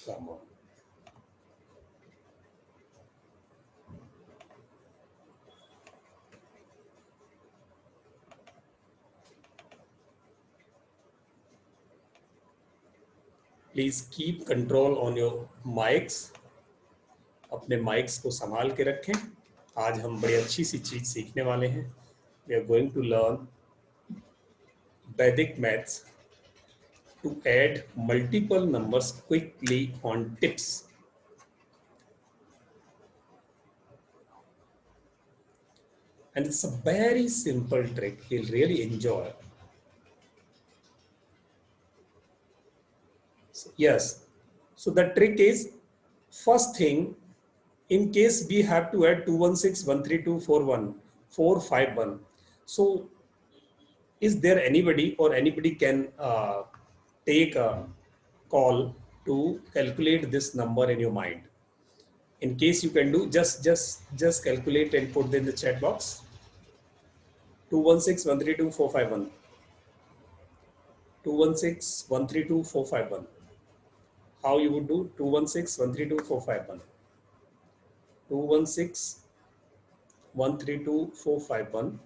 Come on. Please keep control on your mics. अपने mics को संभाल के रखें. आज हम बड़ी अच्छी सी चीज सीखने वाले हैं. We are going to learn Vedic maths to add multiple numbers quickly on tips. And it's a very simple trick. You'll really enjoy. So, yes. So the trick is, first thing, in case we have to add 216, 132, 41, 451. So is there anybody or anybody can take a call to calculate this number in your mind? In case you can do, just calculate and put in the chat box. 216, 132, 451. 216, 132, 451. How you would do? 216, 132, 451. 216, 132, 451.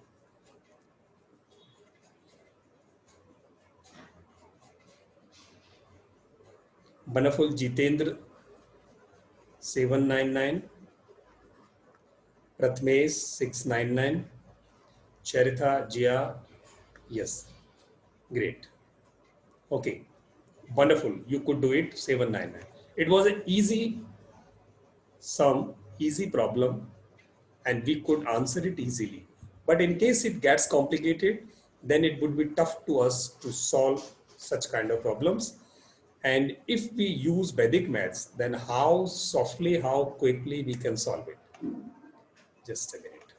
Banaful Jitendra 799, Pratmesh 699, Charitha Jia, yes, great. Okay, wonderful. You could do it 799. It was an easy sum, easy problem, and we could answer it easily. But in case it gets complicated, then it would be tough to us to solve such kind of problems. And if we use Vedic maths, then how softly, how quickly we can solve it. Just a minute.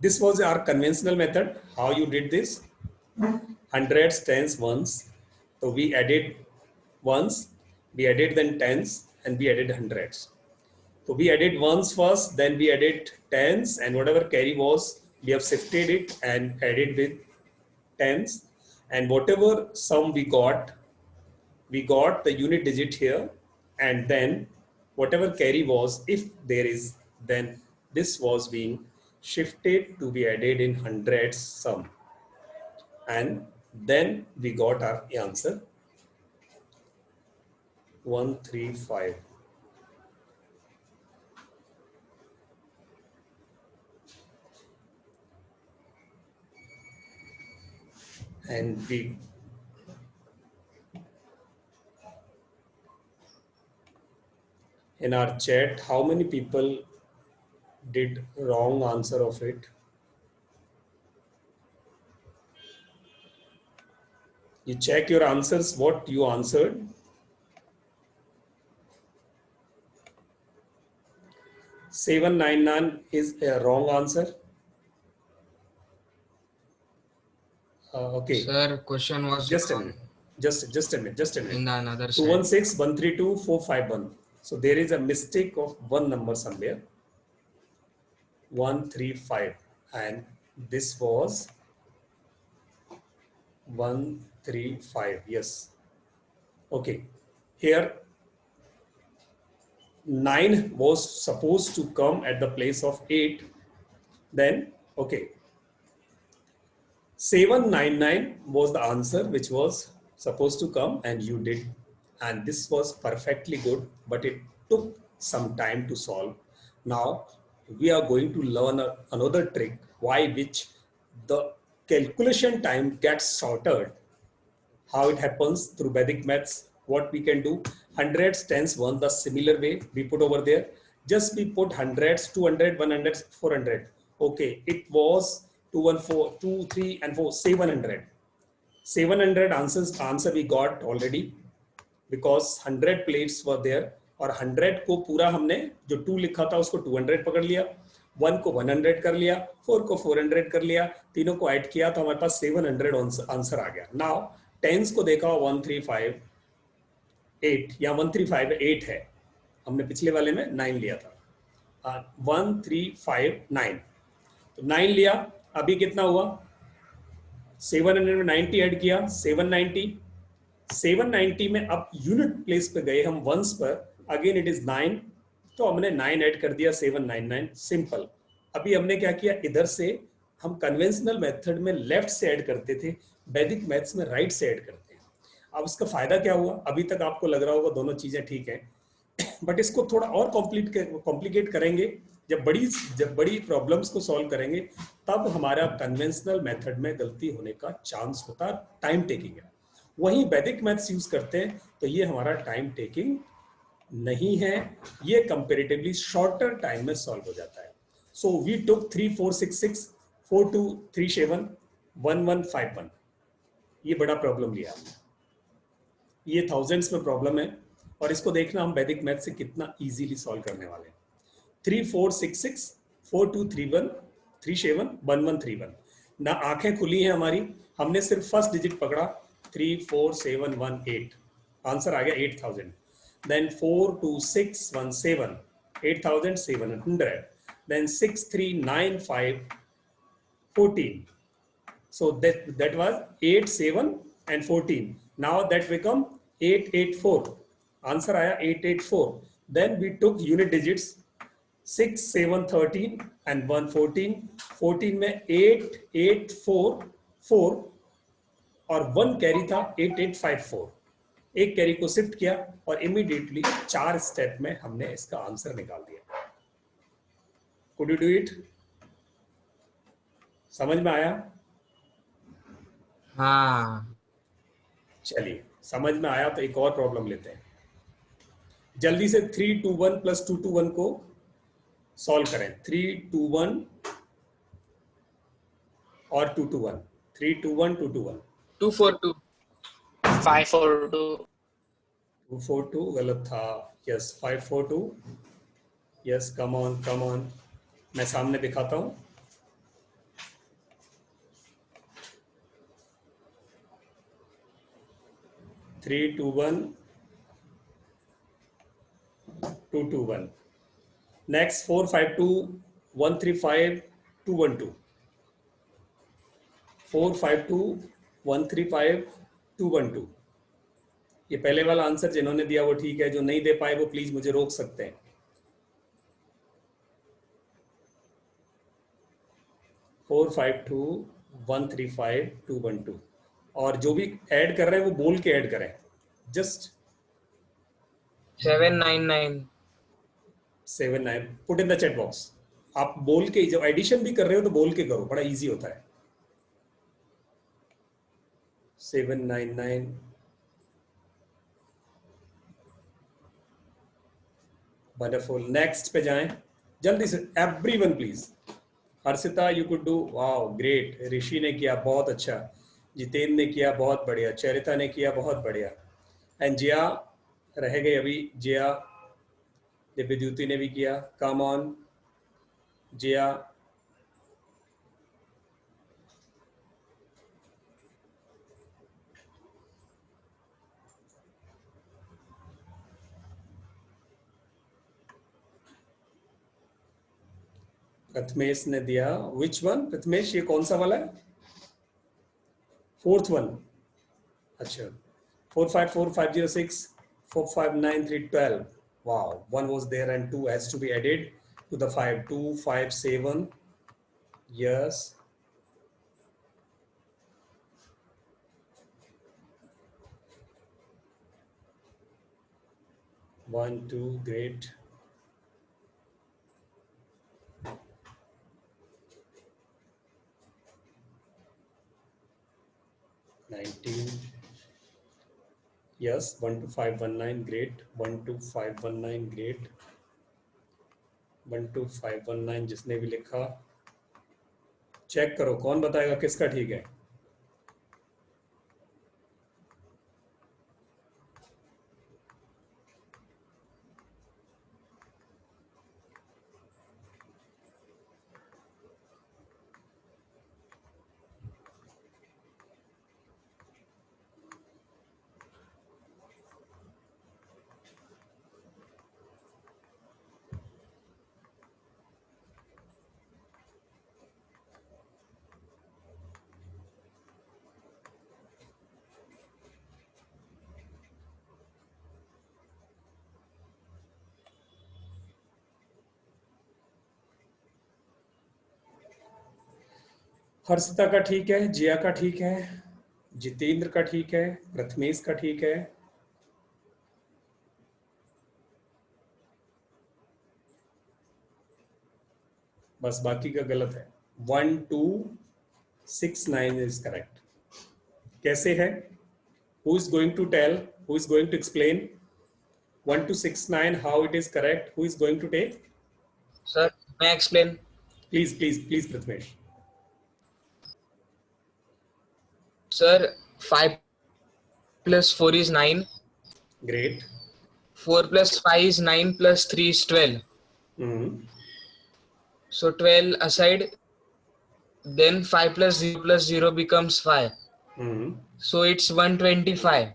This was our conventional method. How you did this? Hundreds, tens, ones. So we added ones, we added then tens, and we added hundreds. So we added ones first, then we added tens, and whatever carry was, we have shifted it and added with tens. And whatever sum we got the unit digit here, and then whatever carry was, if there is, then this was being shifted to be added in hundreds sum, and then we got our answer 135. And we in our chat, how many people did wrong answer of it? You check your answers, what you answered. $799 is a wrong answer. Okay. Sir, question was just a minute. Just a minute. In the another side. 216, 132, 451. So there is a mistake of one number somewhere. 135, and this was 135. Yes. Okay. Here 9 was supposed to come at the place of 8. Then okay, 799 was the answer which was supposed to come, and you did, and this was perfectly good, but it took some time to solve. Now we are going to learn another trick by which the calculation time gets shortened. How it happens? Through Vedic maths. What we can do? Hundreds, tens, one, the similar way we put over there. Just we put hundreds, 200, 100, 400. Okay, it was 214, 2, 3, and 4, 700. 700 answer we got already, because 100 plates were there, और 100 को पूरा हमने जो 2 लिखा था उसको 200 पकड़ लिया, 1 को 100 कर लिया, 4 को 400 कर लिया, तीनों को ऐड किया तो हमारे पास 700 आंसर आ गया. नाउ टेंस को देखा 135 8 या 135 8 है, हमने पिछले वाले में 9 लिया था. 135 9, तो 9 लिया. अभी कितना हुआ? 700 में 90 ऐड किया 790, 790 में अब यूनिट प्लेस पे गए हम वंस पर, अगेन इट इज 9, तो हमने 9 ऐड कर दिया 799, सिंपल। अभी हमने क्या किया, इधर से हम कन्वेंशनल मेथड में लेफ्ट से ऐड करते थे, वैदिक मैथ्स में राइट से ऐड करते हैं। अब उसका फायदा क्या हुआ, अभी तक आपको लग रहा होगा दोनों चीजें ठीक है, बट इसको थोड़ा और कॉम्प्लिकेट करेंगे, जब बड़ी प्रॉब्लम्स को सॉल्व करेंगे, तब हमारा कन्वेंशनल मेथड में गलती होने का चांस होता है, टाइम टेकिंग है। वहीं वैदिक मैथ्स यूज करते हैं तो ये हमारा टाइम टेकिंग नहीं है, ये कंपेरेटिवली शॉर्टर टाइम में सॉल्व हो जाता है। सो वी टुक 3466 4237 1151, ये बड़ा प्रॉब्लम लिया, ये थाउजेंड्स में प्रॉब्लम है, और इसको देखना हम वैदिक मैथ से कितना इजीली सॉल्व करने वाले हैं। 3466 4231 371131 ना, आंखें खुली हैं हमारी, हमने सिर्फ फर्स्ट डिजिट पकड़ा 34718, आंसर आ गया 8000। Then 42617 8700, then 6395 14, so that was 8 7 and 14, now that become 884, answer आया 884। then we took unit digits 6 7 13 and 1 14, 14 में 8 8 4 4 और 1 कैरी था 8854, एक कैरी को शिफ्ट किया और इमीडिएटली 4 स्टेप में हमने इसका आंसर निकाल दिया। Could you do it? समझ में आया? हाँ। चलिए, समझ में आया तो एक और प्रॉब्लम लेते हैं, जल्दी से 321 प्लस 221 को सॉल्व करें। 321 और 221, 321 221, 242 542 242 गलत था, yes 542, yes come on come on, मैं सामने दिखाता हूं। Three two one 221, next 452 135 212, 452 135 212। ये पहले वाला आंसर जिन्होंने दिया वो ठीक है, जो नहीं दे पाए वो प्लीज मुझे रोक सकते हैं। 452 135 212, और जो भी ऐड कर रहे हैं वो बोल के ऐड करें, just 799 79 put in the chat box. आप बोल के, जब एडिशन भी कर रहे हो तो बोल के करो, बड़ा इजी होता है। 799, वंडरफुल, नेक्स्ट पे जाएं जल्दी से, everyone please. Harshita you could do, wow great, Rishi ने किया बहुत अच्छा, जितेंद्र ने किया बहुत बढ़िया, चरिता ने किया बहुत बढ़िया, एंड जिया रह गई अभी, जिया, दिव्यज्योति ने भी किया, कम ऑन जिया। प्रथमेश ने दिया, विच वन प्रथमेश, ये कौन सा वाला है? फोर्थ वन, अच्छा 454506 459312, wow, one was there and 2 has to be added to the 5, 257, yes, one 2, great, 19, yes, 12519, great, 12519, great, 12519 जिसने भी लिखा चेक करो, कौन बताएगा किसका ठीक है? हर्षिता का ठीक है, जिया का ठीक है, जितेंद्र का ठीक है, प्रथमेश का ठीक है, बस बाकी का गलत है। 1269 इज करेक्ट। कैसे है? Who is going to tell? Who is going to explain? 1269 how it is correct? Who is going to take? Sir, may I explain? Please, Prathamesh. Sir, 5 plus 4 is 9. Great. 4 plus 5 is 9 plus 3 is 12. So 12 aside, then 5 plus 0 becomes 5. So it's 125.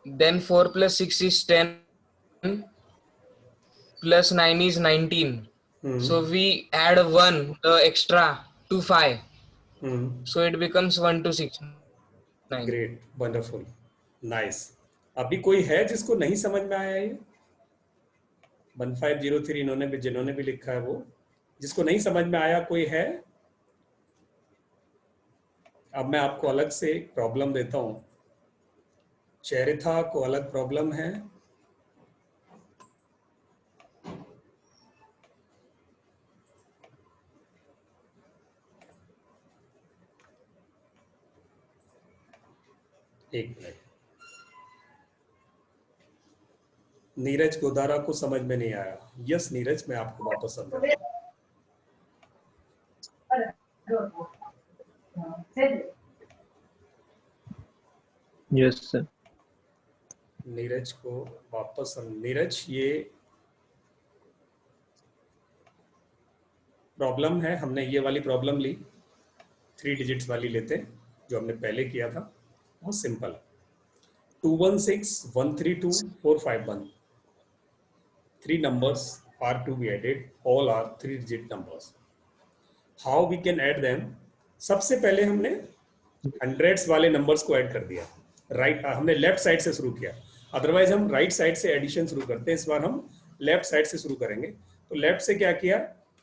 Then 4 plus 6 is 10 plus 9 is 19. So we add 1 extra to 5. So it becomes 1269. Great, wonderful, nice. अभी कोई है जिसको नहीं समझ में आया ये 1503 जिन्होंने भी लिखा है वो, जिसको नहीं समझ में आया कोई है? अब मैं आपको अलग से एक प्रॉब्लम देता हूं। चैरिथा को अलग प्रॉब्लम है, एक मिनट। नीरज गोदारा को समझ में नहीं आया। यस नीरज, मैं आपको वापस समझाऊंगा। Yes sir. नीरज को वापस नीरज, ये प्रॉब्लम है, हमने ये वाली प्रॉब्लम ली, 3 डिजिट्स वाली लेते जो हमने पहले किया था, बहुत सिंपल है। 216 132 451, 3 numbers are to be added, all are 3 digit numbers. How we can add them? सबसे पहले हमने हंड्रेड्स वाले नंबर्स को ऐड कर दिया, राइट हमने लेफ्ट साइड से शुरू किया, अदरवाइज हम राइट साइड से एडिशन शुरू करते हैं, इस बार हम लेफ्ट साइड से शुरू करेंगे। तो लेफ्ट से क्या किया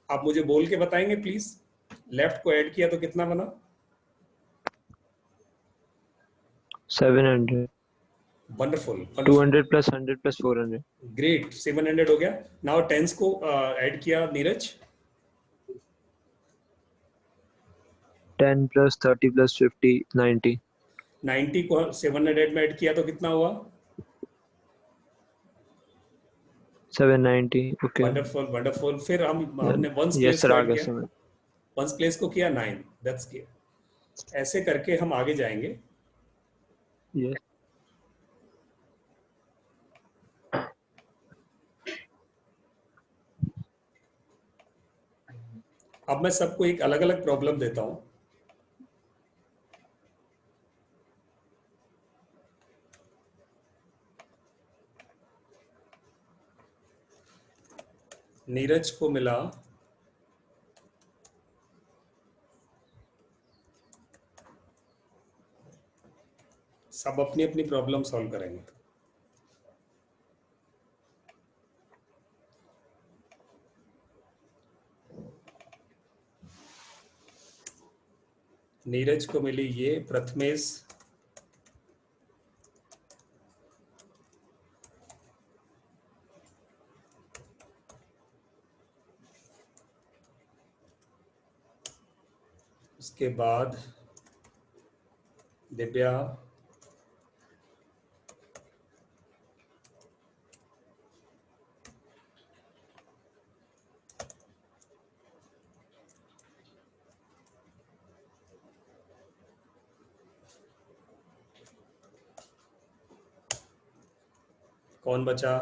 आप मुझे बोल के बताएंगे प्लीज? लेफ्ट को ऐड किया तो कितना बना? 700। वंडरफुल। 200 plus 100 plus 400। ग्रेट, 700 हो गया। नाउ टेंस को ऐड किया नीरज। 10 plus 30 plus 50 90। 90 को 700 में ऐड किया तो कितना हुआ? 790। Okay wonderful wonderful. फिर हमने वंस यस प्लेस सर, को आ ऐड गया किया, समझ। वंस प्लेस को किया 9, दैट्स क्लियर। ऐसे करके हम आगे जाएंगे। यस अब मैं सबको एक अलग अलग प्रॉब्लम देता हूं। नीरज को मिला सब अपनी अपनी प्रॉब्लम सॉल्व करेंगे। नीरज को मिली ये, प्रथमेश उसके बाद दिव्या, कौन बचा?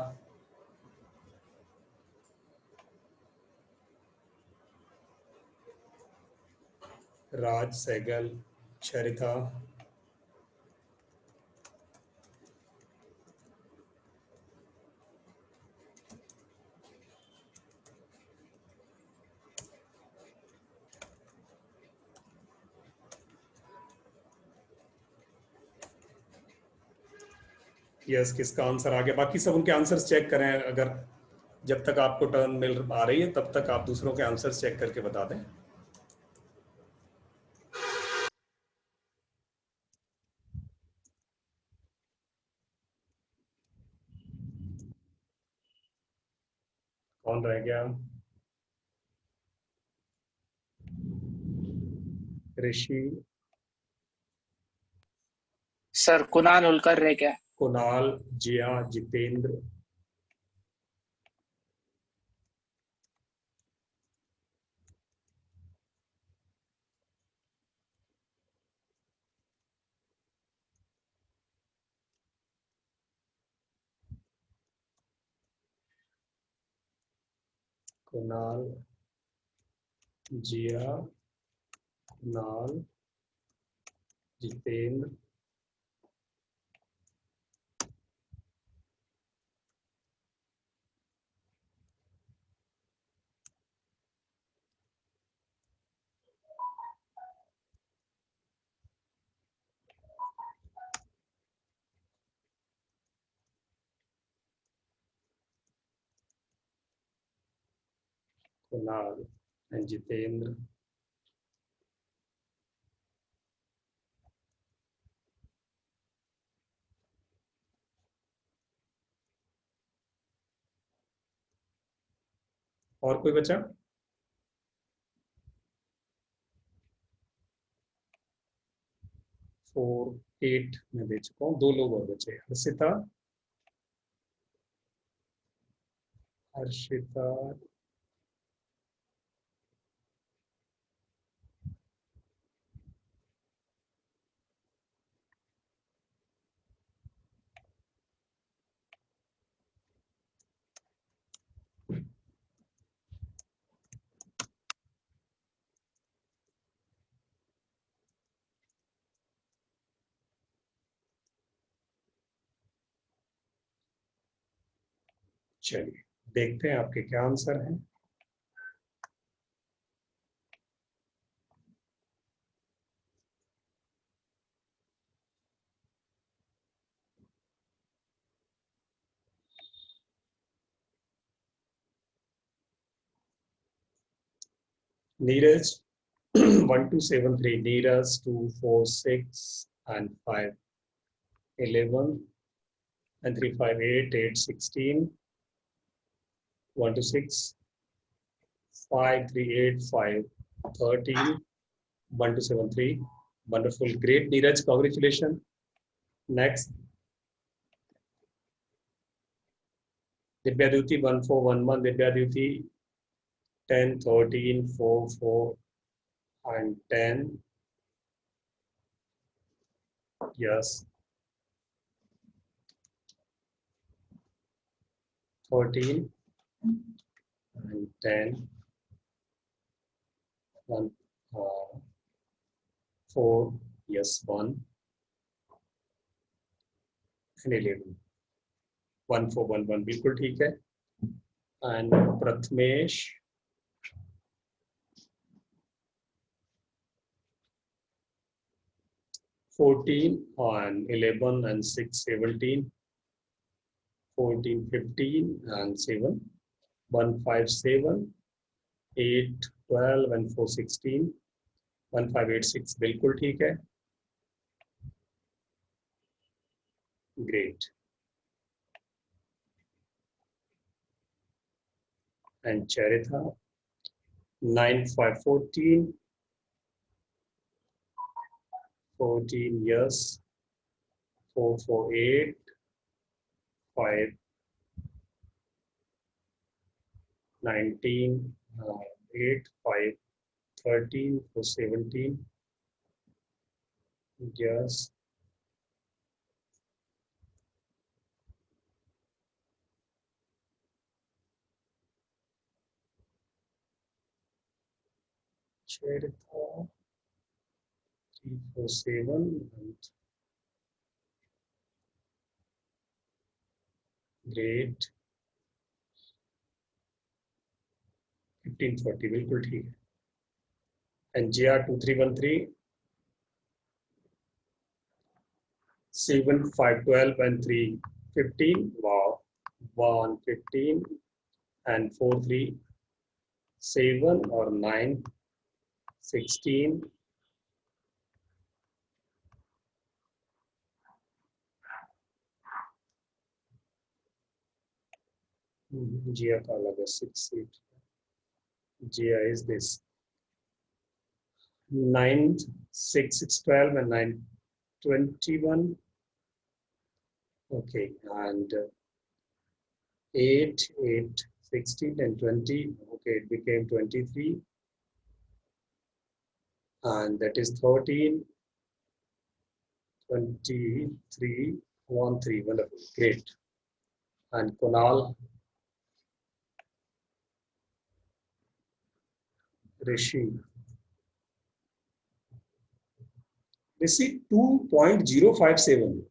राज, सैगल, शरिता, यस किसका आंसर आ गया? बाकी सब उनके आंसर्स चेक करें, अगर जब तक आपको टर्न मिल आ रही है तब तक आप दूसरों के आंसर्स चेक करके बता दें। कौन रह गया? ऋषि, सर कुणाल होलकर रह गया। कुणाल, जिया, जितेंद्र, कुणाल, जिया, कुणाल, जितेंद्र, कुणाल एंड जितेंद्र। और कोई बचा? 4, 8 मैं दे चुका हूँ। 2 लोग और बचे, हर्षिता, हर्षिता, चलिए देखते हैं आपके क्या आंसर हैं। Neeraj 1 2 7 3, Neeraj 2 4 6 and 5 11 and 3 5 8 8 16 1 to 6 5 3 8 5 13 1 to 7 3. Wonderful, great Neeraj, congratulations. Next, Divyaduti 1 4 1 1, Divyaduti 10 13 4 4 and 10. Yes, 13 and 10 1 4, yes 1 and 11 1 4 1 1, बिल्कुल ठीक है. And Prathamesh 14 and 11 and 6 17, 14 15 and 7 1 5 7 8 12 and 4 16 1 5 8 6, बिल्कुल ठीक है. Great. And Charitha 9 5 14 14, yes 4 4 8 5 19 8 5 13 4 17, yes Charitha 3 4 7 and great 15 40, बिल्कुल ठीक है. And GR 2313 7 5 12 and 3 15, wow 1 15 and 4 3 7 or 9 16, Gia का अलग है 6 8. Gia is this 9 6 6 12 and 9 21. Okay, and 8 8 16 and 20. Okay, it became 23, and that is 13 23 1 3. Wonderful, great. And Kunal, Rishi. Let's see 2.057.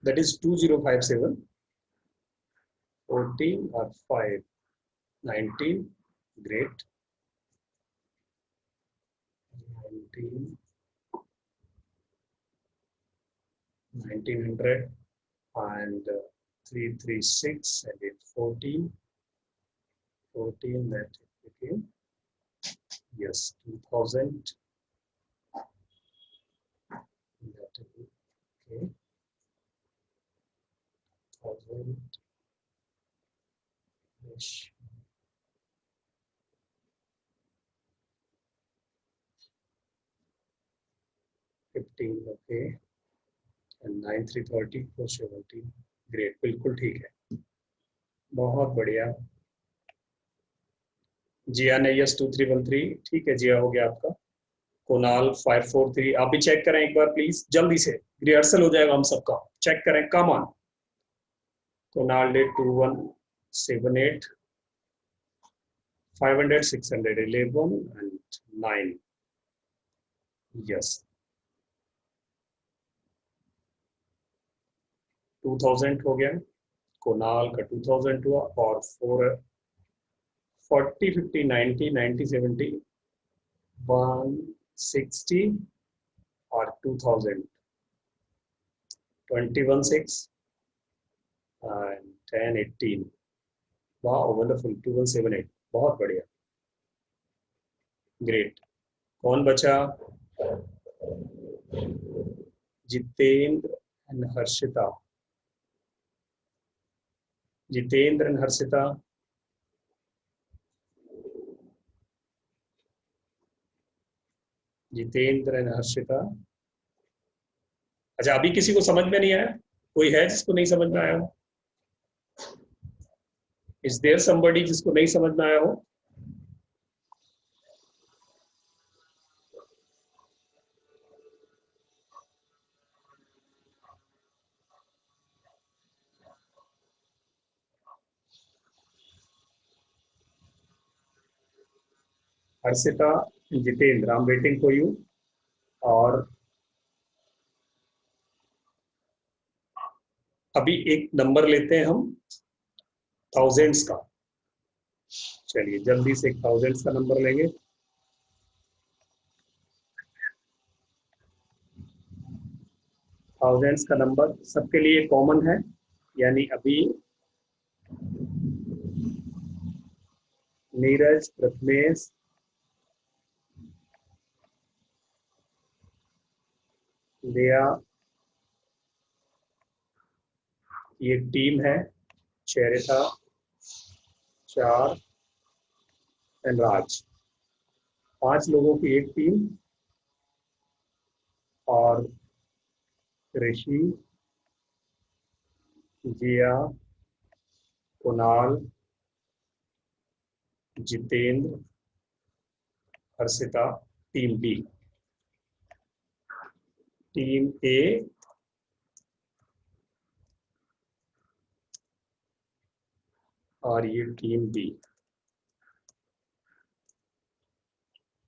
That is 2057. 14 or 5. 19. Great. 19. 1900 and 336 and it 14. 14 that it became. Yes, 2000. That okay. 1000. 15. Okay. And 9 330 plus 17. Great, बिल्कुल ठीक है, बहुत बढ़िया. जिया ने yes 2313. ठीक है जिया, हो गया आपका. कुणाल 543. आप भी चेक करें एक बार प्लीज, जल्दी से, रिहर्सल हो जाएगा हम सबका. चेक करें, come on. Kunal did 2178. 500 611 and 9. Yes. 2000 हो गया. कुणाल का 2000 हुआ और 4 40 50 90 90 70 160 और 2000 21 6 and 10 18. वाह, वंडरफुल. 2178. बहुत बढ़िया, ग्रेट. कौन बचा? Jitendra and Harshita. Jitendra and Harshita. Jitendra and Harshita. अच्छा, अभी किसी को समझ में नहीं आया? कोई है जिसको नहीं समझ में आया हो? इज देयर समबडी जिसको नहीं समझ में आया हो? Harshita, Jitendra, I am waiting for you. और अभी एक नंबर लेते हैं हम थाउजेंड्स का. चलिए जल्दी से एक थाउजेंड्स का नंबर लेंगे. थाउजेंड्स का नंबर सबके लिए कॉमन है, यानी अभी नीरज, प्रथमेश, दया, ये टीम है. चैरिता, 4 एंड राज. 5 लोगों की एक टीम. और Rishi, Jiya, Kunal, Jitendra, Harshita, team B. Team A और ये टीम बी.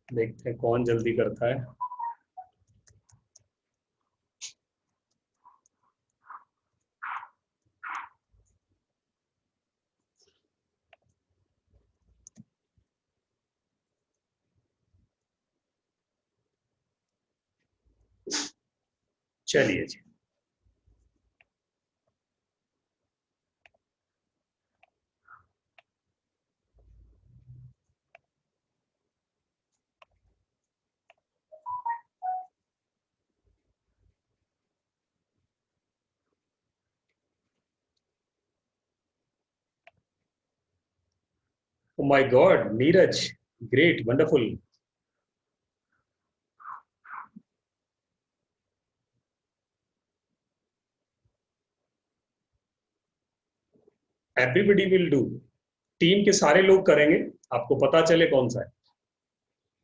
देखते हैं कौन जल्दी करता है. चलिए जी. Oh my God, Neeraj, great, wonderful. Everybody will do. Team के सारे लोग करेंगे, आपको पता चले कौन सा है.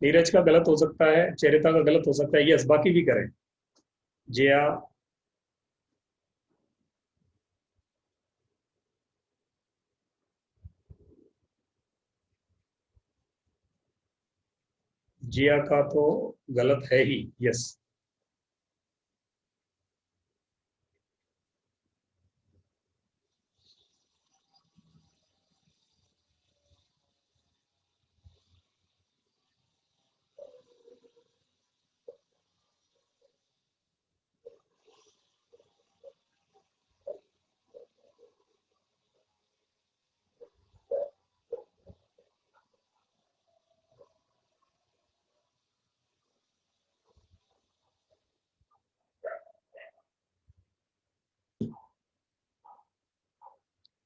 नीरज का गलत हो सकता है, चेरिता का गलत हो सकता है, यस बाकी भी करें. जिया, जिया का तो गलत है ही, यस.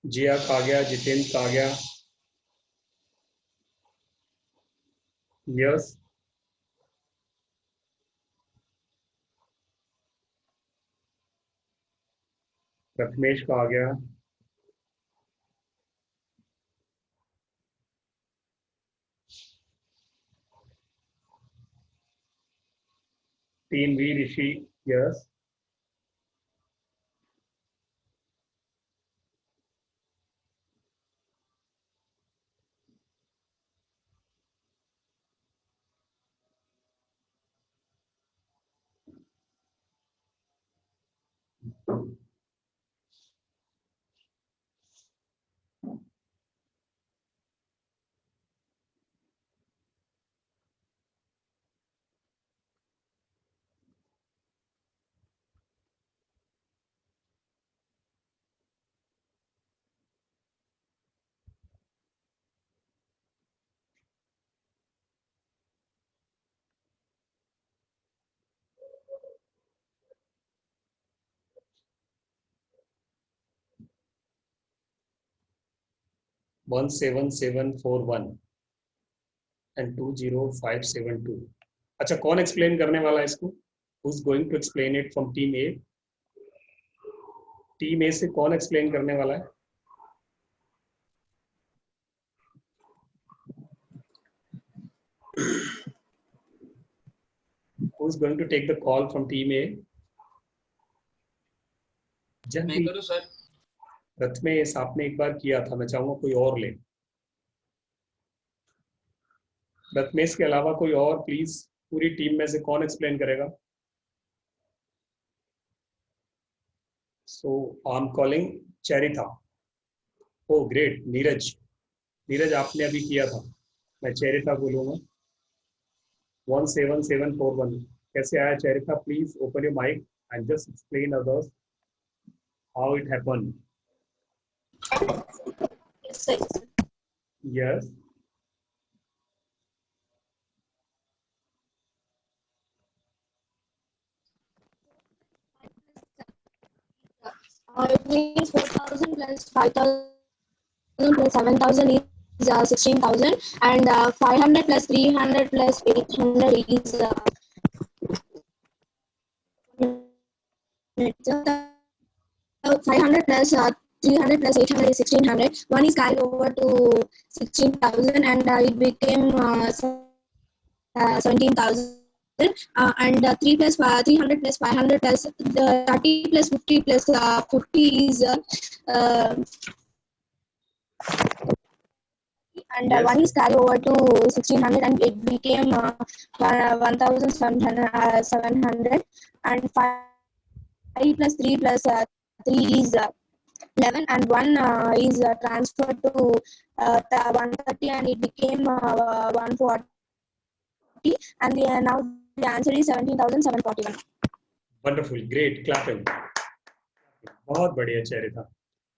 जिया का गया, जितेंद्र का गया, यस. प्रथमेश का आ गया, तीन वी ऋषि, यस. One 17741 and 20572. अच्छा, कौन एक्सप्लेन करने वाला है इसको? Who is going to explain it from team A? Team A से कौन एक्सप्लेन करने वाला है? Who is going to take the call from team A? मैं करूँ सर? प्रथमेश आपने एक बार किया था, मैं चाहूंगा कोई और ले. प्रथमेश के अलावा कोई और प्लीज, पूरी टीम में से कौन एक्सप्लेन करेगा? So I am calling Cheritha. Oh great, Neeraj. Neeraj आपने अभी किया था, मैं चेरिथा बोलूंगा. 17741. कैसे आया Cheritha? Please open your mic and just explain others how it happened. Yes. It means 4,000 plus 5,000 plus 7,000 is 16,000, and 500 plus 300 plus 800 is 500 plus 300 plus 800 is 1,600. One is carried over to 16,000, and it became 17,000. And 300 plus 500 plus the 30 plus 50 plus 50 is and Yes. one is carried over to 1,600, and it became 1,700, and 5 plus 3 plus 3 is 11, and 1 is transferred to 130, and it became 140, and now the answer is 17,741. Wonderful, great, clapping. बहुत बढ़िया चेरिथा.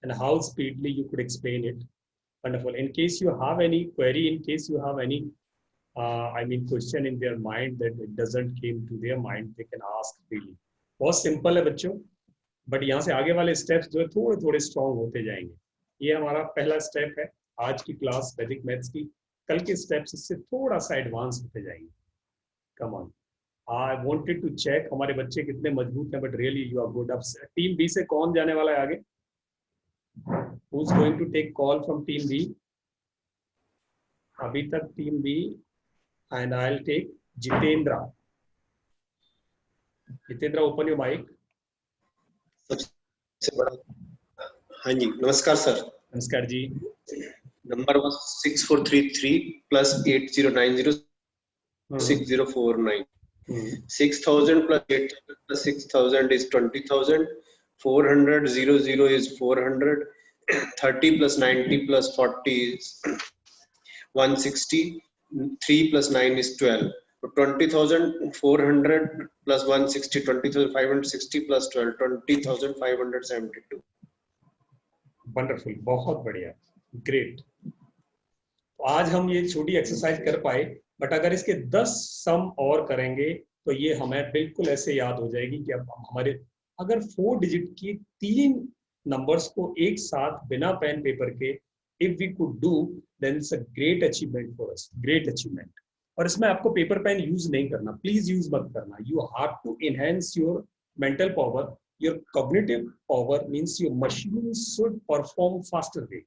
And how speedily you could explain it. Wonderful. In case you have any query, in case you have any question in their mind that it doesn't came to their mind, they can ask freely. बहुत simple है बच्चों, but यहाँ से आगे वाले steps जो है थोड़े थोड़े स्ट्रॉन्ग होते जाएंगे. ये हमारा पहला स्टेप है. आज की क्लास वैदिक मैथ्स की, कल के स्टेप्स इससे थोड़ा सा एडवांस होते जाएंगे. Come on, I wanted to check हमारे बच्चे कितने मजबूत हैं, but really you are good. अब टीम बी से कौन जाने वाला है आगे? Who is going to take call from team B? अभी तक team B, and I will take Jitendra. Jitendra, open your mic. सबसे बड़ा. हाँ जी, नमस्कार सर. नमस्कार जी. Number was 6433 plus 8090 6049. 6000 plus 8000 plus 6000 is 20,000. 400 00 is 400. 30 plus 90 plus 40 is 160. 3 plus 9 is 12. 20,400 plus 160, 20,560 plus 12, 20,572. Wonderful, बहुत बढ़िया, ग्रेट. आज हम ये छोटी एक्सरसाइज कर पाए, बट अगर इसके 10 सम और करेंगे तो ये हमें बिल्कुल ऐसे याद हो जाएगी कि अब हमारे अगर 4 डिजिट की 3 नंबर्स को एक साथ बिना पेन पेपर के if we could do, then it's a great achievement for us, great achievement. और इसमें आपको पेपर पेन यूज नहीं करना, प्लीज यूज मत करना. You have to enhance your mental power, your cognitive power, means your machine should perform faster way.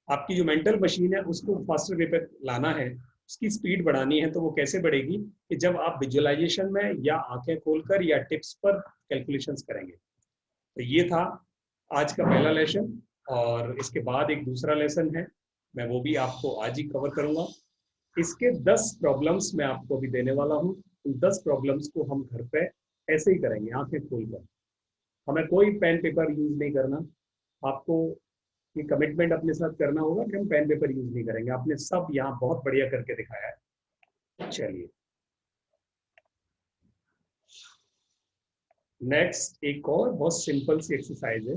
आपकी जो mental machine है उसको फास्टर वे पे लाना है, उसकी स्पीड बढ़ानी है. तो वो कैसे बढ़ेगी कि जब आप विजुअलाइजेशन में या आंखें खोलकर या टिप्स पर कैलकुलेशंस करेंगे. तो ये था आज का पहला लेसन, और इसके बाद एक दूसरा लेसन है, मैं वो भी आपको आज ही कवर करूंगा. इसके 10 प्रॉब्लम्स मैं आपको अभी देने वाला हूँ. उन 10 प्रॉब्लम्स को हम घर पे ऐसे ही करेंगे, आंखें खोलकर. हमें कोई पेन पेपर यूज नहीं करना. आपको ये कमिटमेंट अपने साथ करना होगा कि हम पेन पेपर यूज नहीं करेंगे. आपने सब यहाँ बहुत बढ़िया करके दिखाया है. चलिए नेक्स्ट एक और बहुत सिंपल सी एक्सरसाइज है,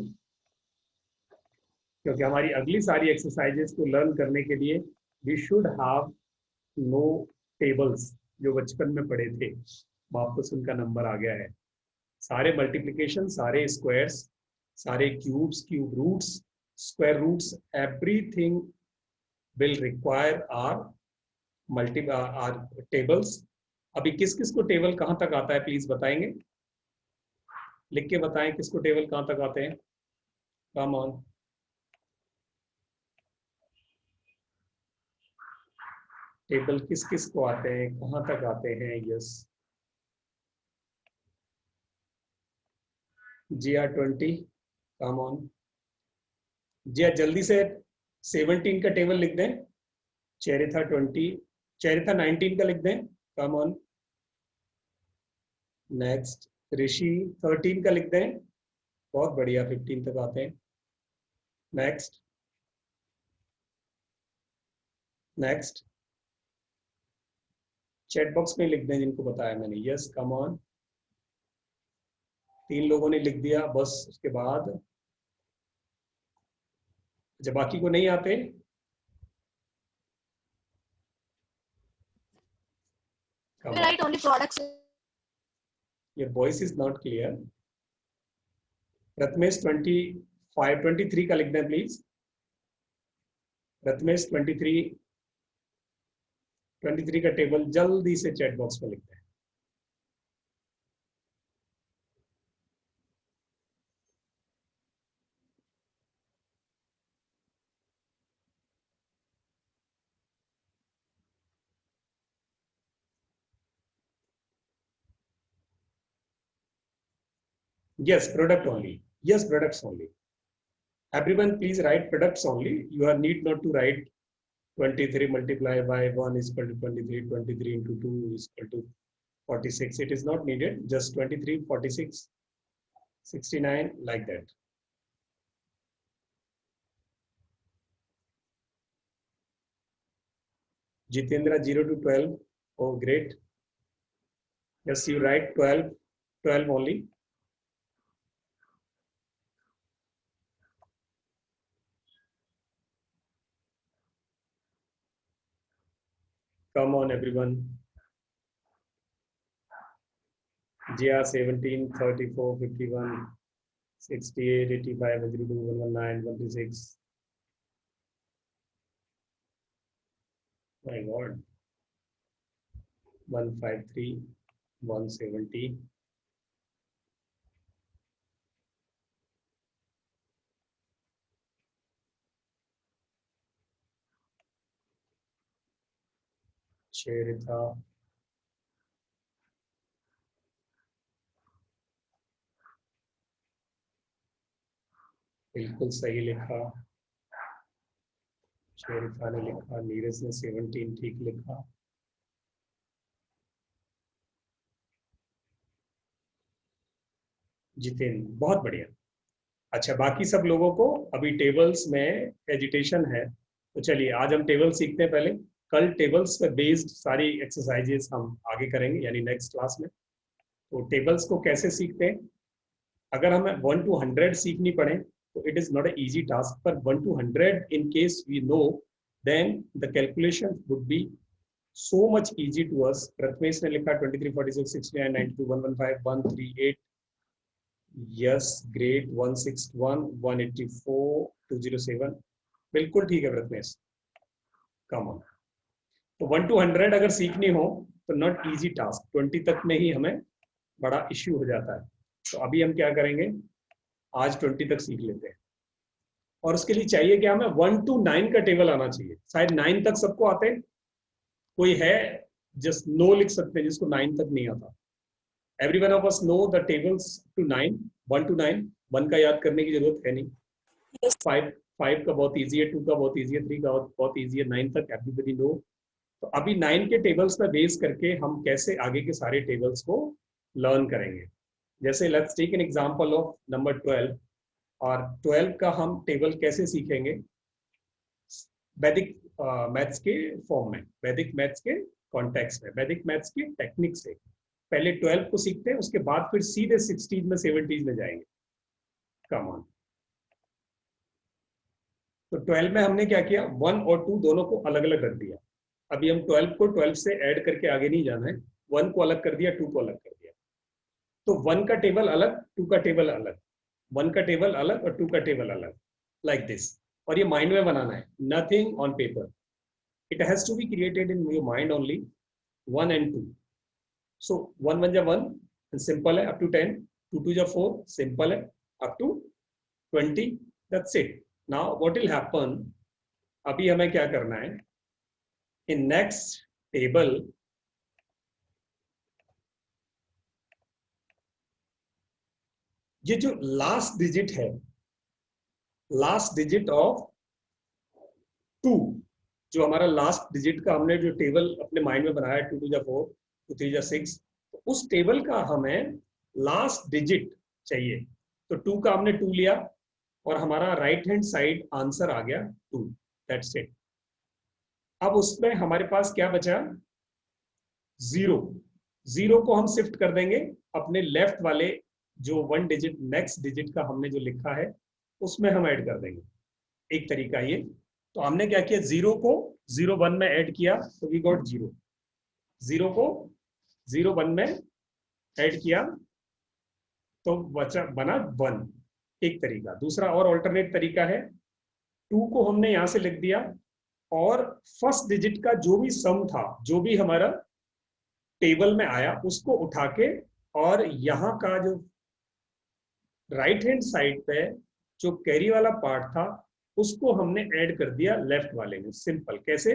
क्योंकि हमारी अगली सारी एक्सरसाइजेस को लर्न करने के लिए we should have know tables जो बचपन में पढ़े थे. वापस उनका नंबर आ गया है. सारे मल्टीप्लिकेशन, सारे स्क्वायर्स, सारे cubes, cube roots, square roots, everything will require our tables. अभी किस किस को टेबल कहाँ तक आता है प्लीज बताएंगे, लिख के बताएं किसको टेबल कहाँ तक आते हैं. Come on. टेबल किस किस को आते हैं, कहाँ तक आते हैं? Yes, GR20, come on. जी जल्दी से 17 का टेबल लिख दें. चेरिथा 20, चेरिथा 19 का लिख दें. Come on. नेक्स्ट ऋषि 13 का लिख दें. बहुत बढ़िया, 15 तक आते हैं. नेक्स्ट नेक्स्ट चैट बॉक्स में लिख दें जिनको बताया मैंने. Yes, come on. 3 लोगों ने लिख दिया बस. उसके बाद जब बाकी को नहीं आते, Write only products. your voice is not clear. Ratmesh 23 का लिख दें प्लीज. रत्मेश 23 का टेबल जल्दी से चैट बॉक्स में लिख दें. Yes, product only. Yes, products only. Everyone please write products only. You are need not to write 23 multiplied by 1 is equal to 23, 23 into 2 is equal to 46. It is not needed. Just 23, 46, 69 like that. Jitendra 0 to 12. Oh, great. Yes, you write 12 only. Come on, everyone. GR 17, 34, 51, 68, 85, 102, 119, 126. My God 153 170 शेर था बिल्कुल सही लिखा। शेर था ने लिखा, नीरज ने 17 ठीक लिखा। जितेंद्र बहुत बढ़िया। अच्छा, बाकी सब लोगों को अभी टेबल्स में एजिटेशन है, तो चलिए आज हम टेबल सीखते हैं। पहले कल टेबल्स पे बेस्ड सारी एक्सरसाइजेस हम आगे करेंगे, यानी नेक्स्ट क्लास में। तो टेबल्स को कैसे सीखते हैं, अगर हमें 1 to 100 सीखनी पड़े तो it is not a easy task, पर 1 to 100 in case we know then the calculation would be so much easy to us. Prathamesh ने लिखा 23 46 69 92 115 138 यस ग्रेट 161 184 207 बिल्कुल ठीक है प्रथमेश, कम ऑन। तो 1 to 100 अगर सीखनी हो तो नॉट इजी टास्क, 20 तक में ही हमें बड़ा इश्यू हो जाता है। तो अभी हम क्या करेंगे, आज 20 तक सीख लेते हैं। और उसके लिए चाहिए कि हमें 1 to 9 का टेबल आना चाहिए। शायद 9 तक सबको आते हैं, कोई है जस्ट नो लिख सकते हैं जिसको 9 तक नहीं आता। Every one of us know the tables two 9, 1 to 9। 1 का याद करने की जरूरत है नहीं, 5 का बहुत इजी है, 2 का बहुत इजी है, 3 का बहुत इजी है, 9 तक एवरीबॉडी नो। तो अभी 9 के टेबल्स पर बेस करके हम कैसे आगे के सारे टेबल्स को लर्न करेंगे। जैसे let's take an example of number 12, और 12 का हम टेबल कैसे सीखेंगे, वैदिक मैथ्स के फॉर्म में, वैदिक मैथ्स के कॉन्टेक्स्ट में, वैदिक मैथ्स के टेक्निक से। पहले 12 को सीखते हैं, उसके बाद फिर सीधे 60s में 70s में जाएंगे। Come on. तो 12 में हमने क्या किया, 1 और 2 दोनों को अलग अलग रख दिया। अभी हम 12 को 12 से ऐड करके आगे नहीं जाना है, 1 को अलग कर दिया, 2 को अलग कर दिया। तो 1 का टेबल अलग, 2 का टेबल अलग, 1 का टेबल अलग और 2 का टेबल अलग, लाइक दिस। और ये माइंड में बनाना है, nothing on paper, it has to be created in your mind only. 1 and 2, so 1 1 जा 1 सिंपल है, अप टू 10, 2 2 जा 4 सिंपल है, up to 20, that's it. Now what will happen, अभी हमें क्या करना है, इन नेक्स्ट टेबल ये जो लास्ट डिजिट है, लास्ट डिजिट ऑफ 2, जो हमारा लास्ट डिजिट का हमने जो टेबल अपने माइंड में बनाया 2 2 जा 4 2 3 जा 6, तो उस टेबल का हमें लास्ट डिजिट चाहिए। तो 2 का हमने 2 लिया और हमारा राइट हैंड साइड आंसर आ गया 2, दैट्स इट। अब उसमें हमारे पास क्या बचा, 0। 0 को हम शिफ्ट कर देंगे अपने लेफ्ट वाले जो 1 डिजिट नेक्स्ट डिजिट का हमने जो लिखा है उसमें हम ऐड कर देंगे। एक तरीका ये, तो हमने क्या किया, 0 को 0 1 में ऐड किया तो वी गॉट 0, 0 को 0 1 में ऐड किया तो बचा बना 1, एक तरीका। दूसरा और अल्टरनेट तरीका है, 2 को हमने यहां से लिख दिया और फर्स्ट डिजिट का जो भी सम था, जो भी हमारा टेबल में आया उसको उठा के और यहाँ का जो राइट हैंड साइड पे जो कैरी वाला पार्ट था उसको हमने ऐड कर दिया लेफ्ट वाले में। सिंपल। कैसे,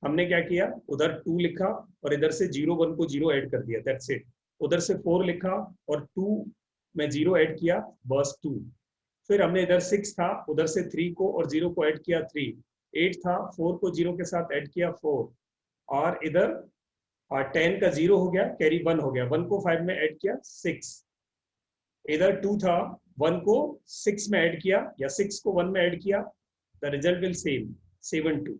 हमने क्या किया, उधर 2 लिखा और इधर से 0 1 को 0 ऐड कर दिया, दैट्स इट। उधर से 4 लिखा और 2 में 0 ऐड किया, बस 2। फिर हमने इधर 6 था, उधर से 3 को और 0 को ऐड किया 3। 8 था, 4 को 0 के साथ ऐड किया 4, और इधर 10 का 0 हो गया, कैरी 1 हो गया, 1 को 5 में ऐड किया 6। इधर 2 था, 1 को 6 में ऐड किया या 6 को 1 में ऐड किया, the result will same 7 2।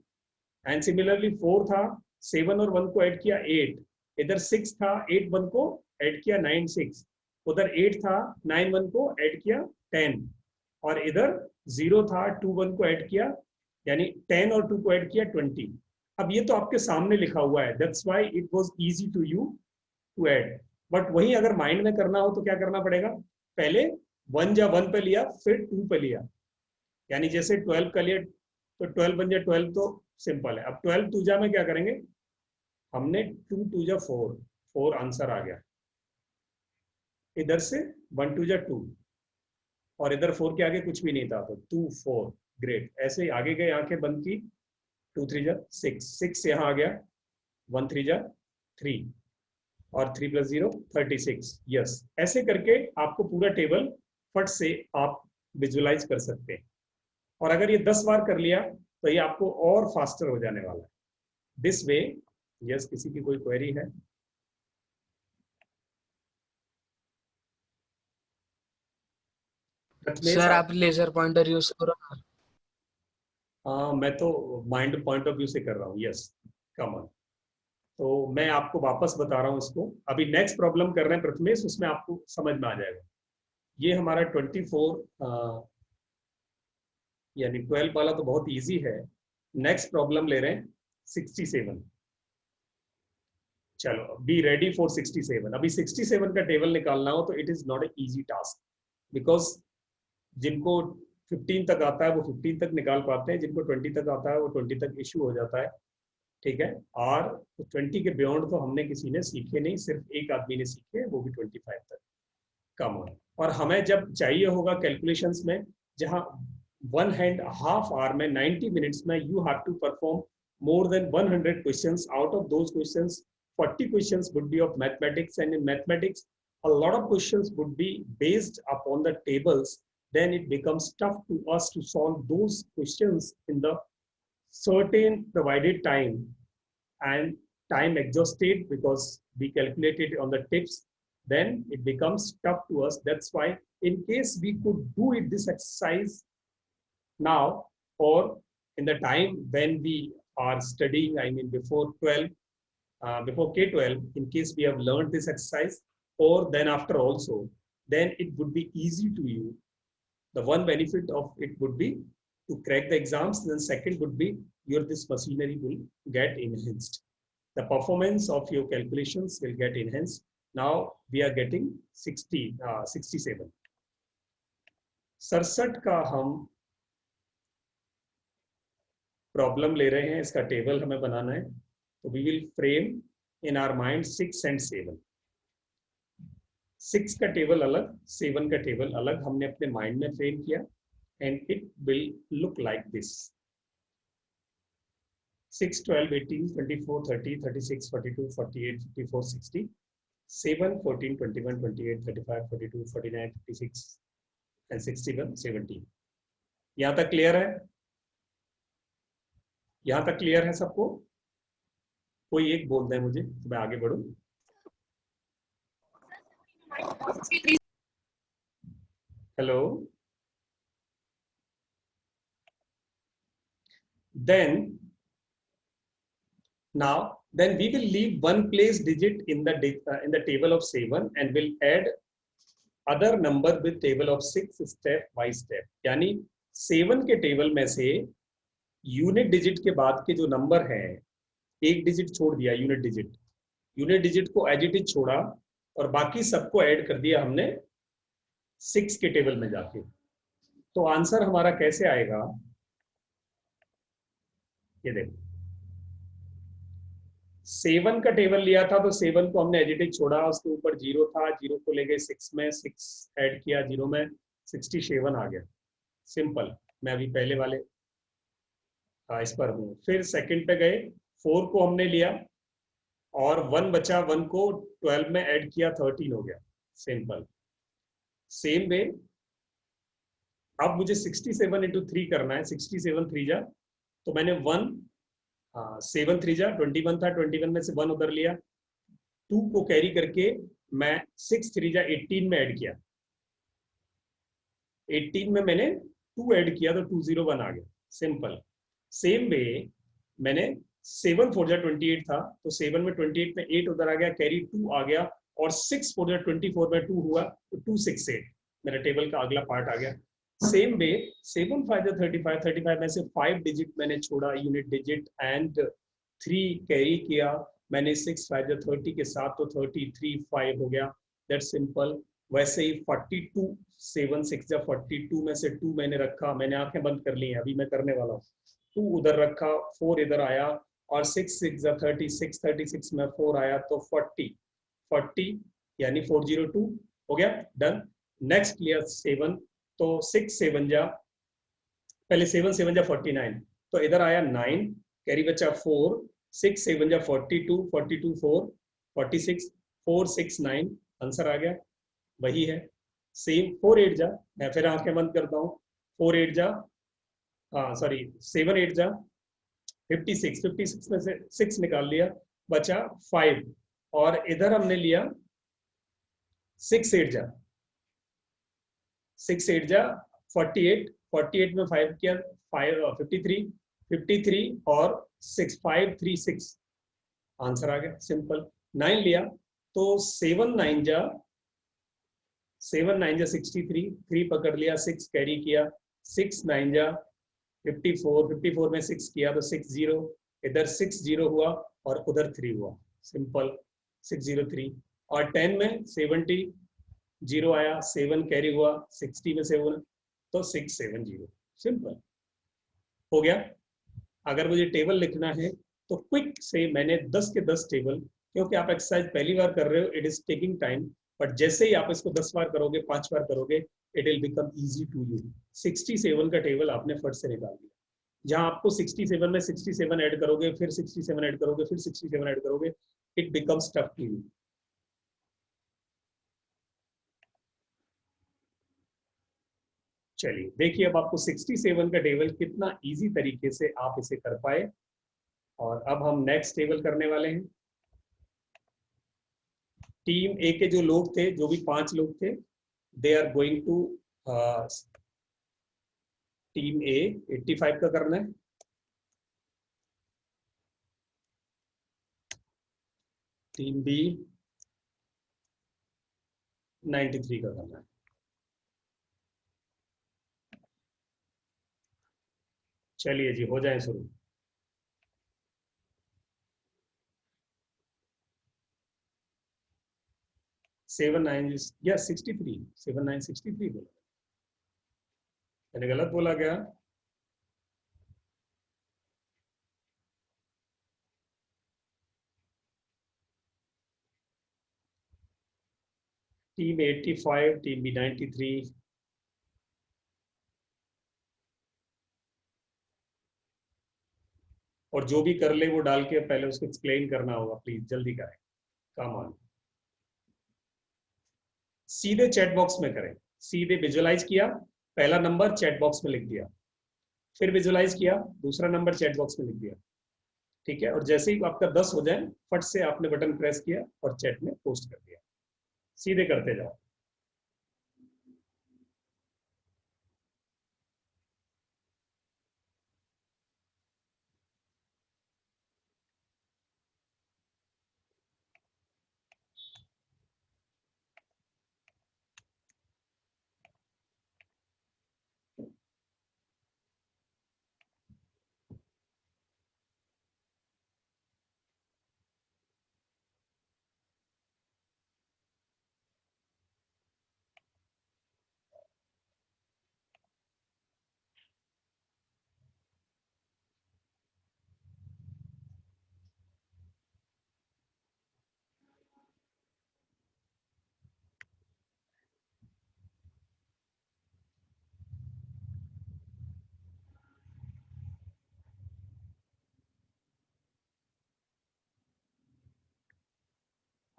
And similarly 4 था, 7 और 1 को ऐड किया 8। इधर 6 था, 8 1 को ऐड किया 9 6। उधर 8 था, 9 1 को ऐड किया 10, और इधर 0 था, 2 1 को ऐड किया, यानी 10 और 2 को ऐड किया 20। अब ये तो आपके सामने लिखा हुआ है, that's why it was easy to you to add. But वही अगर माइंड में करना हो तो क्या करना पड़ेगा, पहले 1 जा 1 पे लिया, फिर 2 पे लिया। यानी जैसे 12 का लिया तो 12 1 जा 12, तो सिंपल है। अब 12 2 में क्या करेंगे, हमने 2 2 जा 4, 4 आंसर आ गया। इधर से 1 2 जा 2 और इधर 4 के आगे कुछ भी नहीं था, तो 2 4 ग्रेट। ऐसे ही आगे गए, आंखें बंद की, 2 3 जा 6, 6 यहाँ आ गया, 1 3 जा 3 और 3 + 0 36। यस, ऐसे करके आपको पूरा टेबल फट से आप विजुलाइज कर सकते हैं। और अगर ये 10 बार कर लिया तो ये आपको और फास्टर हो जाने वाला है दिस वे। यस, किसी की कोई क्वेरी है? सर आप लेजर पॉइंटर यूज करो ना। मैं तो माइंड पॉइंट ऑफ व्यू से कर रहा हूँ। Yes, come on. तो मैं आपको वापस बता रहा हूँ इसको। अभी नेक्स्ट प्रॉब्लम कर रहे हैं प्रथमेश, उसमें आपको समझ में आ जाएगा। ये हमारा 24 यानी 12 वाला तो बहुत इजी है। नेक्स्ट प्रॉब्लम ले रहे हैं 67। चलो, बी रेडी फॉर 67। अभी 67 का टेबल निकालना हो तो it is not a easy task, because जिनको 15 तक आता है वो 15 तक निकाल पाते हैं, जिनको 20 तक आता है वो 20 तक इशू हो जाता है। ठीक है, और 20 के बियॉन्ड तो हमने किसी ने सीखे नहीं, सिर्फ एक आदमी ने सीखे, वो भी 25 तक। Come on. और हमें जब चाहिए होगा कैलकुलेशंस में, जहां 1.5 आवर में 90 मिनट्स में you have to perform more than 100 questions. Out of those questions, 40 questions would be of mathematics, and in mathematics a lot of questions would be based upon the tables. Then it becomes tough to us to solve those questions in the certain provided time, and time exhausted because we calculated on the tips. Then it becomes tough to us. That's why in case we could do it this exercise now, or in the time when we are studying, I mean before 12, before K12, in case we have learned this exercise, or then after also, then it would be easy to you. The one benefit of it would be to crack the exams. Then second would be your this machinery will get enhanced. The performance of your calculations will get enhanced. Now we are getting 67. 67 का हम problem ले रहे हैं, इसका table हमें बनाना है। तो we will frame in our mind 6 and 7। 6 का टेबल अलग, 7 का टेबल अलग हमने अपने माइंड में फ्रेम किया, and it will look like this. 6 12 18 24 30 36 42 48 54 60, 7 14 21 28 35 42 49 56 and 61 17। यहाँ तक क्लियर है? यहाँ तक क्लियर है सबको? कोई एक बोल दे मुझे तो मैं आगे बढ़ूं। Hello. Then we will leave one place digit in the table of 7 and will add other number with table of 6 step by step। यानी 7 के टेबल में से यूनिट डिजिट के बाद के जो नंबर है, एक डिजिट छोड़ दिया, यूनिट डिजिट को एज इट इज छोड़ा और बाकी सबको ऐड कर दिया हमने 6 के टेबल में जाके। तो आंसर हमारा कैसे आएगा, ये देखो। 7 का टेबल लिया था तो 7 को हमने एज इट इज छोड़ा, उसके ऊपर 0 था, 0 को ले गए 6 में, 6 ऐड किया 0 में, 67 आ गया। सिंपल। मैं अभी पहले वाले इस पर हूँ। फिर सेकंड पे गए, 4 को हमने लिया और 1 बचा, 1 को 12 में ऐड किया, 13 हो गया। सिंपल। सेम वे अब मुझे 67 into 3 करना है। 67 3 जा, तो मैंने 7 3 जा 21 था, 21 में से 1 उधर लिया, 2 को कैरी करके मैं 6 3 जा 18 में ऐड किया, 18 में मैंने 2 ऐड किया तो 201 आ गया। सिंपल। सेम वे मैंने 7 4 जा 28 था, तो 7 में 28 में 8 उधर आ गया, कैरी 2 आ गया, और 6 4 जा 24 में 2 हुआ, तो 268 मेरा टेबल का अगला पार्ट आ गया। सेम वे 7 5 जा 35, 35 में से 5 डिजिट मैंने छोड़ा, यूनिट डिजिट, एंड 3 कैरी किया मैंने 6 5 जा 30 के साथ, तो 33 5 हो गया। That's simple. वैसे ही 42 7 6 जा 42 में से 2 मैंने रखा, मैंने आंखें बंद कर ली हैं, अभी मैं करने वाला हूँ। 2 उधर रखा, 4 इधर आया, और 6 6 36, 36 में 4 आया तो 40 यानी 402 हो गया, डन। नेक्स्ट लिया 7, तो 6 7 जा, पहले 7 7 जा 49, तो इधर आया 9, कैरी बचा 4, 6 7 जा 42, 42 4 46, 4 6 9, आंसर आ गया, वही है। सेम 4 8 जा, मैं फिर आंखें बंद करता हूँ, 4 8 जा, हाँ सॉरी 7 8 जा 56, 56 में से 6 निकाल लिया, बचा 5, और इधर हमने लिया 6 8 जा, 6 8 जा 48, 48 में 5 किया, 53, 53 और 6 5 3 6, आंसर आ गया, सिंपल। 9 लिया तो 7 9 जा 63, 3 पकड़ लिया, 6 कैरी किया, 6 9 जा 54, 54 में 6 किया तो 6 0, इधर 6 0 हुआ और उधर 3 हुआ, सिंपल 6 0 3। और 10 में 70, 0 आया, 7 कैरी हुआ, 60 में 7 तो 6 7 0, सिंपल हो गया। अगर मुझे टेबल लिखना है तो क्विक से मैंने 10 के 10 टेबल, क्योंकि आप एक्सरसाइज पहली बार कर रहे हो, it is taking time, but जैसे ही आप इसको 10 बार करोगे, 5 बार करोगे, it will become easy to you. 67 का टेबल आपने फट से निकाल दिया, जहां आपको 67 में 67 ऐड करोगे, फिर 67 ऐड करोगे, फिर 67 ऐड करोगे, it becomes tough to you. चलिए देखिए अब आपको 67 का टेबल कितना इजी तरीके से आप इसे कर पाए, और अब हम नेक्स्ट टेबल करने वाले हैं। टीम ए के जो लोग थे, जो भी 5 लोग थे, they are going to, team A 85 का करना है, टीम बी 93 का करना है। चलिए जी हो जाए शुरू। सेवन नाइन या 63, 7 9 63 बोला, मैंने गलत बोला क्या? टीम 85, टीम बी 93, और जो भी कर ले वो डाल के पहले उसको एक्सप्लेन करना होगा, प्लीज जल्दी करें, कम ऑन। सीधे चैट बॉक्स में करें, सीधे विजुअलाइज किया, पहला नंबर चैट बॉक्स में लिख दिया, फिर विजुअलाइज किया, दूसरा नंबर चैट बॉक्स में लिख दिया, ठीक है। और जैसे ही आपका 10 हो जाए, फट से आपने बटन प्रेस किया और चैट में पोस्ट कर दिया, सीधे करते जाओ।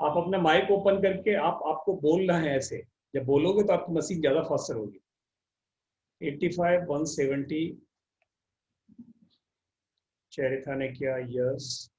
आप अपना माइक ओपन करके आपको बोलना है ऐसे, जब बोलोगे तो आपकी मशीन ज्यादा फास्टर होगी। 85 170, चेरिथा ने किया यस,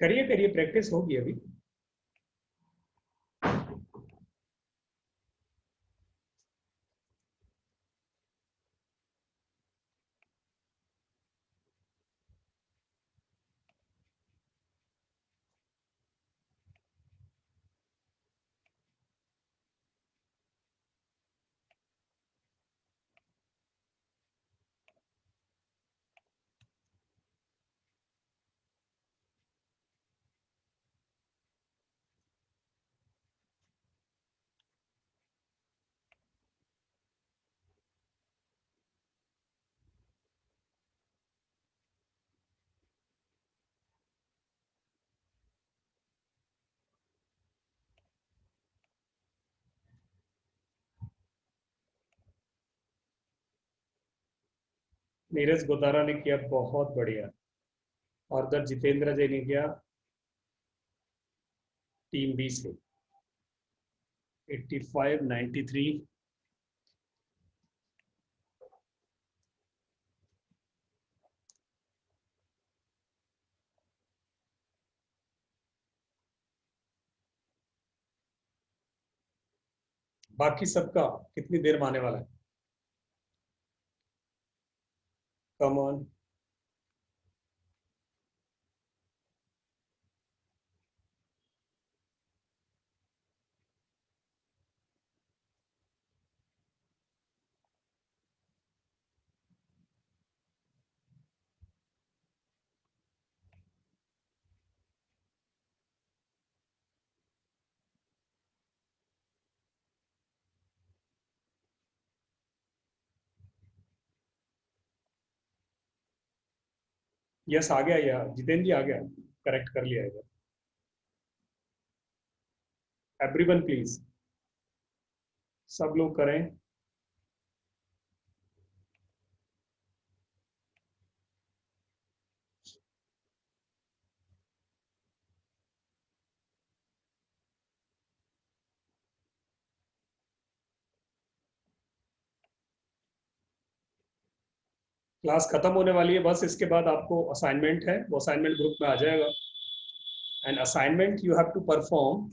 करिए करिए, प्रैक्टिस होगी अभी। नीरज गोदारा ने किया बहुत बढ़िया, और उधर जितेंद्र जय ने किया टीम बी से 85, 93। बाकी सबका कितनी देर में आने वाला है? Come on. यस आ गया, या जितेंद्र जी आ गया, करेक्ट कर लिया है। एवरीवन प्लीज, सब लोग करें। क्लास खत्म होने वाली है, बस इसके बाद आपको असाइनमेंट है, वो असाइनमेंट ग्रुप में आ जाएगा। And assignment you have to perform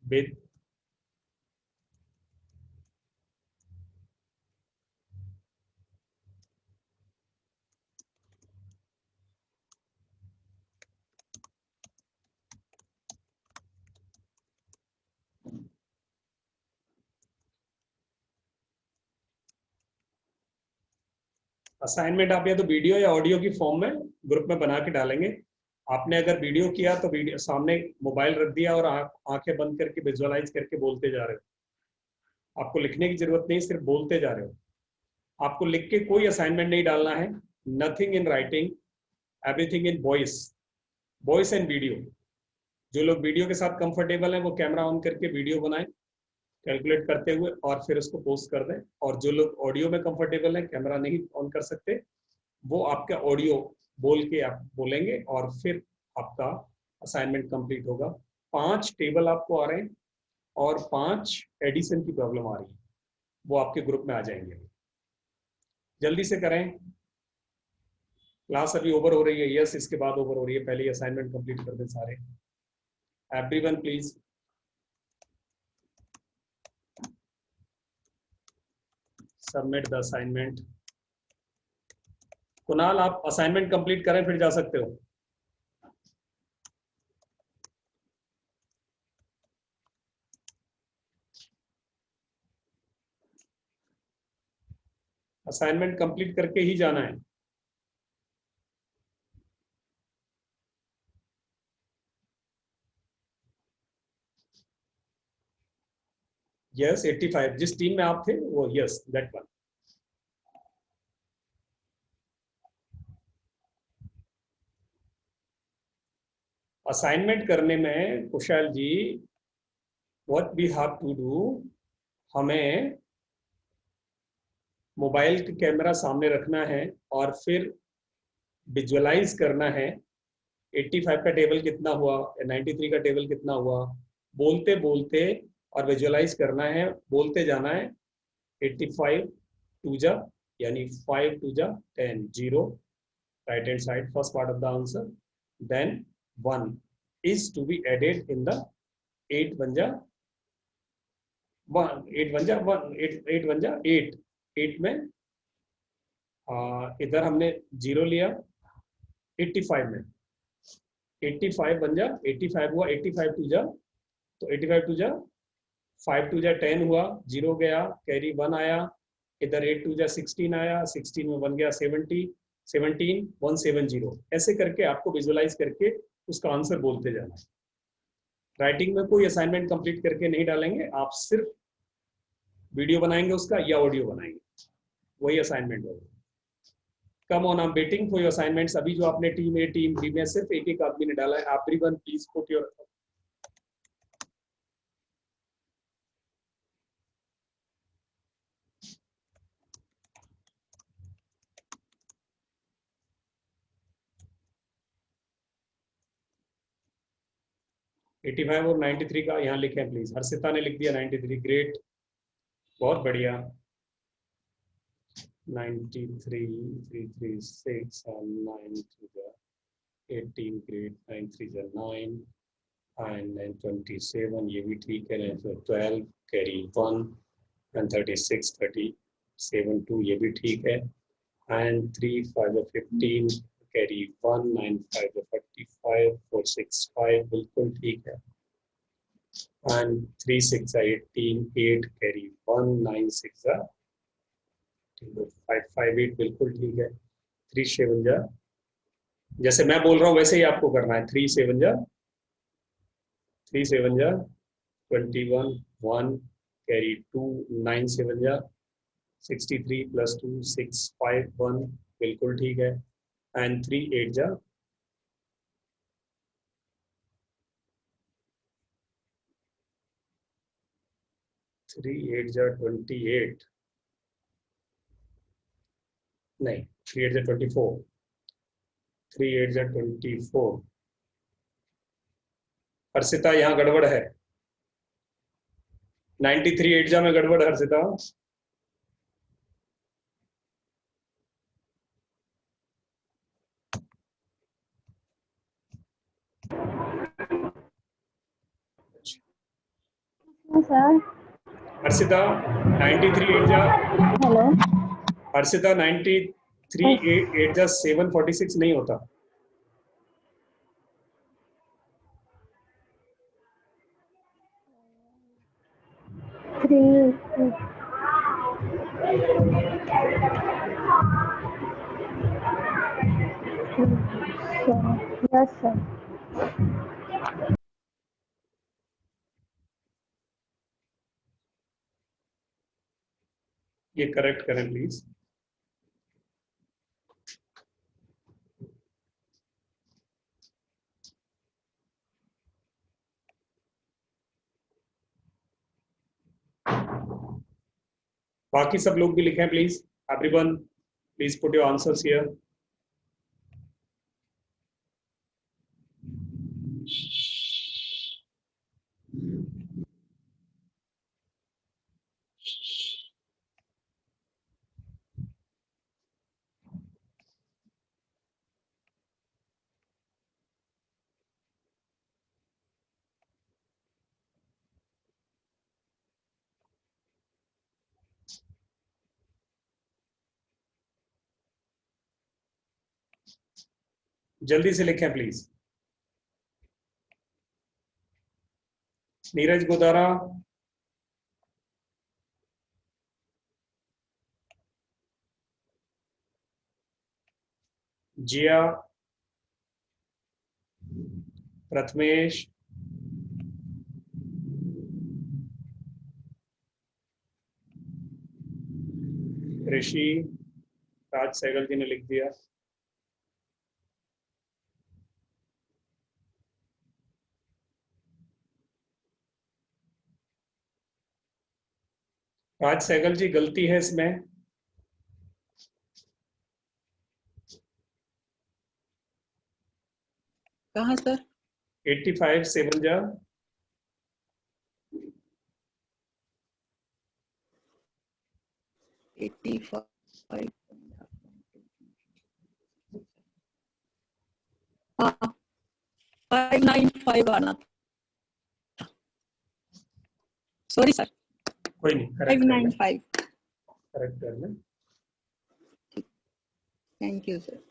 with assignment आप या तो वीडियो या ऑडियो की फॉर्म में ग्रुप में बना के डालेंगे। आपने अगर वीडियो किया तो वीडियो सामने मोबाइल रख दिया और आंखें बंद करके विजुअलाइज करके बोलते जा रहे हो। आपको लिखने की जरूरत नहीं, सिर्फ बोलते जा रहे हो। आपको लिख के कोई असाइनमेंट नहीं डालना है, nothing in writing, everything in voice, voice and video. जो लोग वीडियो के साथ कंफर्टेबल हैं वो कैमरा ऑन करके वीडियो बनाएं कैलकुलेट करते हुए और फिर उसको पोस्ट कर दें। और जो लोग ऑडियो में कंफर्टेबल हैं, कैमरा नहीं ऑन कर सकते, वो आपका ऑडियो बोल के आप बोलेंगे और फिर आपका असाइनमेंट कंप्लीट होगा। 5 टेबल आपको आ रहे हैं और 5 एडिशन की प्रॉब्लम आ रही है, वो आपके ग्रुप में आ जाएंगे। जल्दी से करें, क्लास अभी ओवर हो रही है। यस, इसके बाद ओवर हो रही है, पहले असाइनमेंट कंप्लीट कर दें सारे। Everyone please submit the assignment. Kunal, आप असाइनमेंट कंप्लीट करें फिर जा सकते हो। असाइनमेंट कंप्लीट करके ही जाना है। यस 85, जिस टीम में आप थे वो, यस दैट वन। असाइनमेंट करने में Kushal ji, what we have to do, हमें मोबाइल का कैमरा सामने रखना है और फिर विजुअलाइज करना है 85 का टेबल कितना हुआ, 93 का टेबल कितना हुआ, बोलते बोलते और विजुअलाइज करना है, बोलते जाना है। 85 2 जा यानी 5 2 जा 10, 0 right hand side first part of the answer, then 1 is to be added in the 8 1 जा 1, 8 1 जा 1, 8 1 जा 8, 8 में इधर हमने 0 लिया 85 में, 85 बन जा 85 हुआ, 85 2 जा तो 85 2 जा 5 2 जा 10 हुआ, 0 गया, कैरी 1 आया, इधर 8 2 जा 16 आया, 16 में 1 गया 17, 17 170। ऐसे करके आपको विजुअलाइज करके उसका आंसर बोलते जाना है। राइटिंग में कोई असाइनमेंट कंप्लीट करके नहीं डालेंगे, आप सिर्फ वीडियो बनाएंगे उसका या ऑडियो बनाएंगे, वही असाइनमेंट होगा। कम on, I am waiting for your assignments. अभी जो आपने टीम ए टीम बी में सिर्फ एक एक आदमी ने डाला है। एवरीवन प्लीज पुट योर 85 और 93 का यहाँ लिखें प्लीज। हर्षिता ने लिख दिया 93, ग्रेट, बहुत बढ़िया। 93, 336 and 9 to the 18, great, 9 3 is 9 and then 27, ये भी ठीक है। 12 carry 1 and 36 37 2, ये भी ठीक है। and 3 5 of 15 carry 1, 9 5 of 45, 4 6 5 बिल्कुल ठीक है। and 3 6 are 18, 8 carry 1, 9 6 are 5 5 8 बिल्कुल ठीक है। 3 7 जा, जैसे मैं बोल रहा हूँ वैसे ही आपको करना है। 3 7 जा 21 1 carry 2, 9 7 जा 63 plus 2 6 5 1 बिल्कुल ठीक है। and 3 8 जा 3 8 जा 28, नहीं 3 8 जा 24, 3 8 जा 24। हर्षिता यहाँ गड़बड़ है, 93 8 जा में गड़बड़ है हर्षिता। सर हर्षिता 93 8 जा, हेलो हर्षिता 93 8 जा 746 नहीं होता। Three yes sir. ये करेक्ट करें प्लीज। बाकी सब लोग भी लिखें please. Everyone please put your answers here. जल्दी से लिखें प्लीज। नीरज गोदारा, जिया, प्रथमेश, ऋषि, राज सहगल जी ने लिख दिया। राज सहगल जी गलती है इसमें। कहाँ सर? 85 7 जा 85 हाँ 595 आना था। सॉरी सर, कोई नहीं, करेक्ट 595। करेक्ट कर लें। Thank you sir.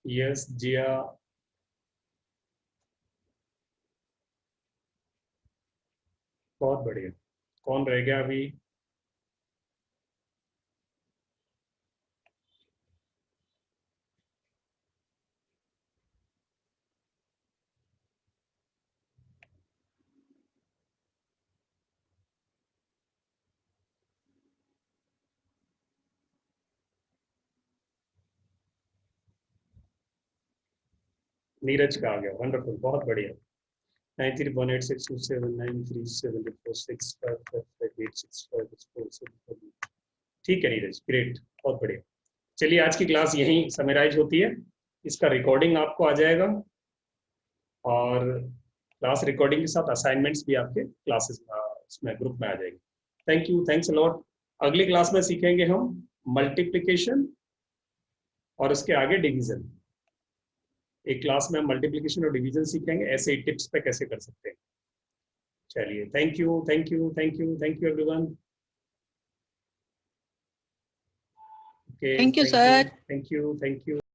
यस जिया, बहुत बढ़िया। कौन रह गया अभी? नीरज का आ गया, वंडरफुल, बहुत बढ़िया। 9318627936545586558464। ठीक है नीरज, ग्रेट, बहुत बढ़िया। चलिए आज की क्लास यहीं समराइज होती है। इसका रिकॉर्डिंग आपको आ जाएगा और क्लास रिकॉर्डिंग के साथ असाइनमेंट्स भी आपके क्लासेस इसमें ग्रुप में आ जाएंगे। Thank you, thanks a lot. अगली क्लास में सीखेंगे हम मल्टीप्लिकेशन और उसके आगे डिवीजन। एक क्लास में हम मल्टीप्लिकेशन और डिवीजन सीखेंगे, ऐसे ही टिप्स पे कैसे कर सकते हैं। चलिए, thank you, thank you, thank you, thank you everyone. Okay, Thank you, sir. Thank you, thank you.